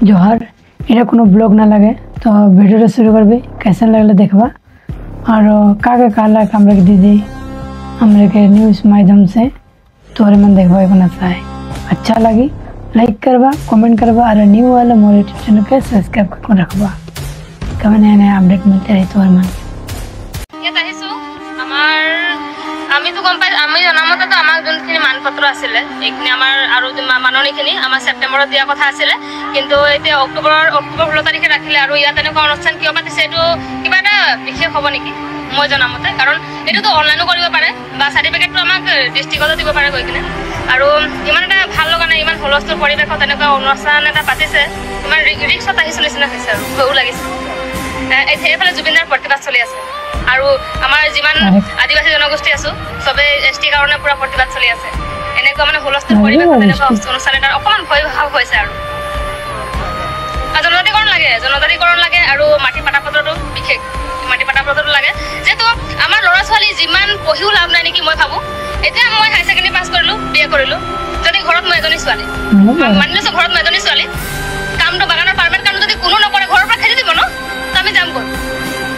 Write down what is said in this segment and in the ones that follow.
जोहार इरा कोनो ब्लॉग ना लगे तो वीडियो शुरू करबे कैसा लगले देखबा और काके काला हमरा के दीदी हमरा के न्यूज़ माध्यम से तोरे मन देखबा को ना चाहे अच्छा लगी लाइक करबा कमेंट करबा और न्यू वाला मोर यूट्यूब चैनल के सब्सक्राइब कर रखबा कब नया अपडेट मिलते रहे तोर मन ये তাহিছো আমার আমি তো গম পাই আমি জানামতে তো আমার যোনখিনি মানপত্ৰ আছিল এইখিনি আমাৰ আৰু মাননিখিনি আমাৰ সেপ্টেম্বৰত দিয়া কথা আছিল কিন্তু এতিয়া অক্টোবৰ 16 তাৰিখে ৰাখিলে আৰু ইয়াত এনেকুৱা অনুষ্ঠান কিয় পাতিছে এটো কিবা এটা বিশেষ হ'ব নেকি মই জানামতে কাৰণ এটো তো অনলাইনো কৰিব পাৰে বা সাৰ্টিফিকেটটো আমাক ডিস্ট্ৰিক্টত দিব পাৰে গৈ কিনে আৰু ইমান এটা ভাল লগা নাই ইমান হলস্থৰ পৰিৱেশত এনেকুৱা অনুষ্ঠান এটা পাতিছে ইমান ৰিক্সত আহিছিল নিচিনা হৈছে আৰু ভয়ও লাগিছে এইফালে জুবিনাৰ প্ৰতিবাদ চলি আছে আৰু আমাৰ যিমান আদিবাসী জনগোষ্ঠী আছে সবে এসটি কাৰণে পুৰা প্ৰতিবাদ চলি আছে এনেকুৱা মানে হলস্থৰ পৰিৱেশত এনেকুৱা অনুষ্ঠান এটা অকমান ভয় ভাৱ হৈছে আৰু জনজাতিকৰণ লাগে আৰু মাটি পাটাপত্ৰটো বিশেষ মাটি পাটাপত্ৰটো লাগে যেটো আমাৰ ল'ৰা ছোৱালী যিমান পঢ়িও লাভ নাই নেকি মই ভাবো এতিয়া মই হাই সেকেন্ডাৰী পাছ কৰিলো বিএ কৰিলো যদি ঘৰত মই এজনী ছোৱালী মানিছো ঘৰত মই এজনী ছোৱালী কামটো বাগানৰ পাৰমেন্ট কাম যদি কোনো নকৰে ঘৰৰ পৰা খেদি দিব ন আমি যাম ক'ত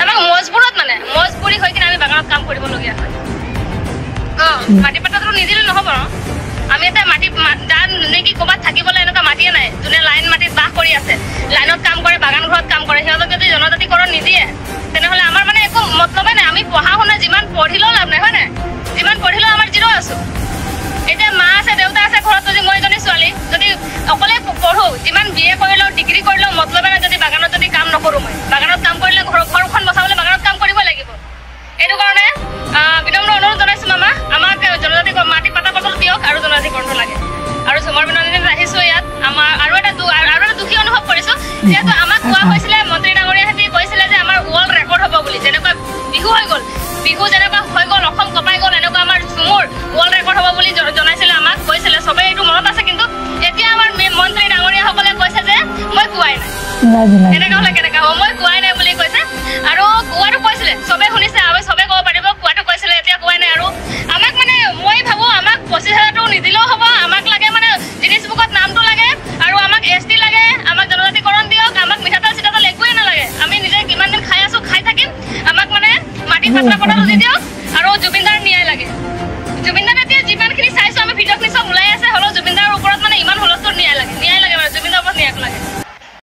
আমাক মজবুৰত মানে মজবুৰি হৈ কিনে আমি বাগানত কাম কৰিব লগিয়া হয় মাটি পাটাটো নিদিলে নহব ন আমি এটা মাটি দান নেকি ক'বাত থাকিবলৈ এনেকুৱা মাটিয়ে নাই যোনে লাইন মাটিত বাস কৰি আছে লাইনত কাম কৰে বাগান ঘৰত কাম কৰে সিহঁতক যদি জনজাতিকৰণ নিদিয়ে তেনেহ'লে আমাৰ মানে একো মতলবে নাই আমি পঢ়া শুনা যিমান পঢ়িলেও লাভ নাই হয় নাই যিমান পঢ়িলেও আমাৰ জিৰ' আছো এতিয়া মা আছে দেউতা আছে ঘৰত যদি মই এজনী ছোৱালী যদি অকলে পঢ়ো যিমান বিএ কৰিলেও ডিগ্ৰী কৰিলেও মতলবে নাই যদি বাগানত যদি কাম নকৰোঁ মই বাগানত কাম কৰিলে ঘৰখন বচাবলৈ বাগানত কাম কৰিব লাগিব এইটো কাৰণে বিনম্ৰ অনুৰোধ জনাইছোঁ মামা আমাক জনজাতি মাটি পাটাপত্ৰ দিয়ক আৰু জনজাতিকৰণটো লাগে আৰু ঝুমৰ বিনন্দীত আহিছোঁ ইয়াত আমাৰ আৰু এটা দুখী অনুভৱ কৰিছোঁ যিহেতু আমাক কোৱা হৈছিলে মন্ত্ৰী ডাঙৰীয়াহঁতে কৈছিলে যে আমাৰ ৱৰ্ল্ড ৰেকৰ্ড হ'ব বুলি যেনেকুৱা বিহু হৈ গ'ল বিহু যেনেকুৱা হৈ গ'ল অসম কপাই গ'ল এনেকুৱা আমাৰ ঝুমৰ ৱৰ্ল্ড ৰেকৰ্ড হ'ব বুলি জনাইছিলে আমাক কৈছিলে চবেই এইটো মনত আছে কিন্তু এতিয়া আমাৰ মন্ত্ৰী ডাঙৰীয়াসকলে কৈছে যে মই কোৱাই নাই এনেকুৱা হ'লে কেনেকুৱা হ'ব মই কোৱাই নাই বুলি কৈছে আৰু কোৱাটো কৈছিলে চবে শুনিছে আমি চবে ক'ব পাৰিব কোৱাটো কৈছিলে এতিয়া কোৱাই নাই আৰু আমাক মানে মই ভাবোঁ আমাক 25,000টো নিদিলেও হ'ব আমাক লাগে মানে জিনিছ বুকত নামটো লাগে আৰু আমাক এছটি লাগে আমাক জনজাতিকৰণ দিয়ক আমাক মিঠাতেল চিঠাতেল একোৱেই নালাগে আমি নিজে কিমান দিন খাই আছোঁ খাই থাকিম আমাক মানে মাটি পাত্ৰা পটাটো দি দিয়ক